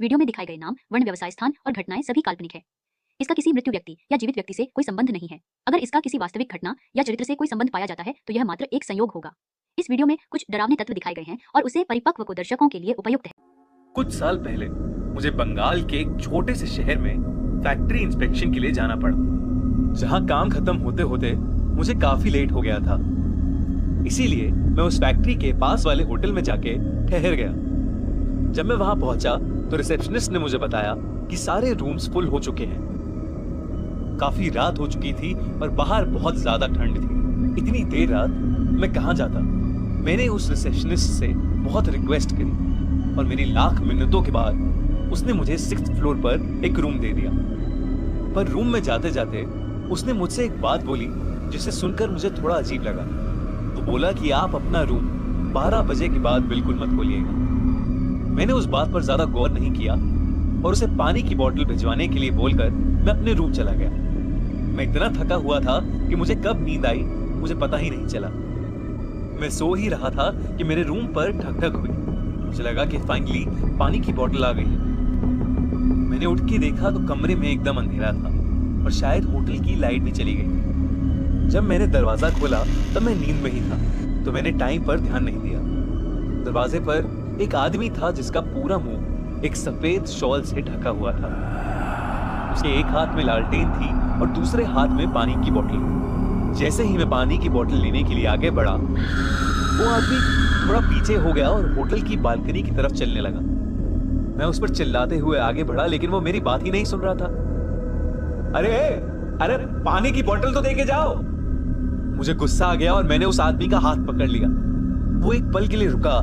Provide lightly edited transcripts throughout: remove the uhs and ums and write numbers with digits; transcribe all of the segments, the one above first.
Video में दिखाए गए नाम, वर्ण, व्यवसाय स्थान और घटनाएं सभी काल्पनिक है। इसका किसी मृत्यु व्यक्ति या जीवित व्यक्ति से कोई संबंध नहीं है। अगर इसका किसी वास्तविक घटना या चरित्र से कोई संबंध पाया जाता है तो यह मात्र एक संयोग होगा। इस वीडियो में कुछ डरावने तत्व दिखाए गए हैं और उसे परिपक्व को दर्शकों के लिए उपयुक्त है। कुछ साल पहले मुझे बंगाल के एक छोटे से शहर में फैक्ट्री इंस्पेक्शन के लिए जाना पड़ा, जहां काम खत्म होते होते मुझे काफी लेट हो गया था। इसीलिए मैं उस फैक्ट्री के पास वाले होटल में जाके ठहर गया। जब मैं वहां पहुंचा तो रिसेप्शनिस्ट ने मुझे बताया कि सारे रूम्स फुल हो चुके हैं। काफी रात हो चुकी थी और बाहर बहुत ज्यादा ठंड थी। इतनी देर रात मैं कहां जाता। मैंने उस रिसेप्शनिस्ट से बहुत रिक्वेस्ट करी और मेरी लाख मिन्नतों के बाद उसने मुझे 6th फ्लोर पर एक रूम दे दिया। पर रूम में जाते जाते उसने मुझसे एक बात बोली जिसे सुनकर मुझे थोड़ा अजीब लगा। वो बोला कि आप अपना रूम 12 बजे के बाद बिल्कुल मत खोलिएगा। मैंने उस बात पर ज्यादा गौर नहीं किया और उसे पानी की बोतल भिजवाने के लिए बोलकर मैं अपने रूम चला गया। मैं इतना थका हुआ था कि मुझे कब नींद आई मुझे पता ही नहीं चला। मैं सो ही रहा था कि मेरे रूम पर ठक ठक हुई। मुझे लगा कि फाइनली पानी की बोतल आ गई है। मैंने उठ के देखा तो कमरे में एकदम अंधेरा था और शायद होटल की लाइट भी चली गई। जब मैंने दरवाजा खोला तब मैं नींद में ही था, तो मैंने टाइम पर ध्यान नहीं दिया। दरवाजे पर एक आदमी था जिसका पूरा मुंह एक सफेद शॉल से ढका हुआ था। उसके एक हाथ में लालटेन थी और दूसरे हाथ में पानी की बोतल। जैसे ही मैं पानी की बोतल लेने के लिए आगे बढ़ा, वो आदमी थोड़ा पीछे हो गया और होटल की बालकनी की तरफ चलने लगा। मैं उस पर चिल्लाते हुए आगे बढ़ा, लेकिन वो मेरी बात ही नहीं सुन रहा था। अरे पानी की बोतल तो दे के जाओ। मुझे गुस्सा आ गया और मैंने उस आदमी का हाथ पकड़ लिया। वो एक पल के लिए रुका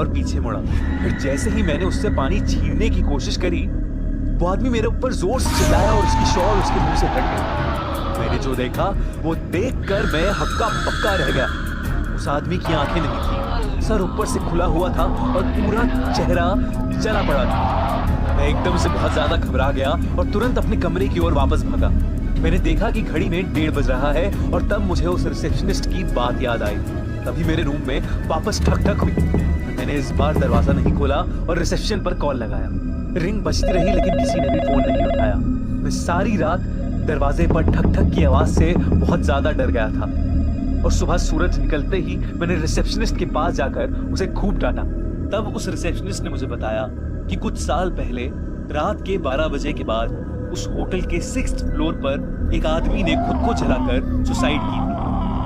और पीछे मुड़ा। फिर जैसे ही मैंने उससे पानी छीनने की कोशिश करी, वो आदमी मेरे ऊपर जोर से चिल्लाया और उसकी शॉल उसके मुंह से हट गई। मैंने जो देखा वो देखकर मैं हक्का बक्का रह गया। उस आदमी की आंखें नहीं थी, सर ऊपर से खुला हुआ था और पूरा चेहरा जला पड़ा था। मैं एकदम से बहुत ज्यादा घबरा गया और तुरंत अपने कमरे की ओर वापस भागा। मैंने देखा कि घड़ी में 1:30 बज रहा है और तब मुझे उस रिसेप्शनिस्ट की बात याद आई। तभी मेरे रूम में वापस ठक ठक हुई। मैंने इस बार दरवाजा नहीं खोला और रिसेप्शन पर कॉल लगाया। रिंग बजती रही लेकिन किसी ने भी फोन नहीं उठाया। मैं सारी रात दरवाजे पर ठक ठक की आवाज से बहुत ज्यादा डर गया था और सुबह सूरज निकलते ही मैंने रिसेप्शनिस्ट के पास जाकर उसे खूब डांटा। तब उस रिसेप्शनिस्ट ने मुझे बताया कि कुछ साल पहले रात के 12 बजे के बाद उस होटल के 6th फ्लोर पर एक आदमी ने खुद को जलाकर सुसाइड की थी।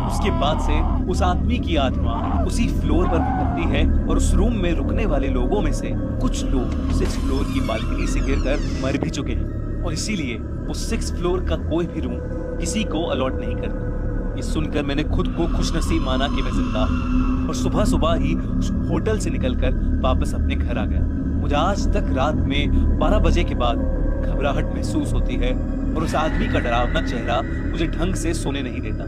उसके बाद से उस आदमी की आत्मा उसी फ्लोर पर भटकती है और उस रूम में रुकने वाले लोगों में से कुछ लोग 6th फ्लोर की बालकनी से गिरकर मर भी चुके हैं और इसीलिए वो 6th फ्लोर का कोई भी रूम किसी को अलॉट नहीं करता। ये सुनकर मैंने खुद को खुशनसीब माना कि मैं जिंदा हूं और सुबह सुबह ही उस होटल से निकलकर वापस अपने घर आ गया। मुझे आज तक रात में 12 बजे के बाद घबराहट महसूस होती है और उस आदमी का डरावना चेहरा मुझे ढंग से सोने नहीं देता।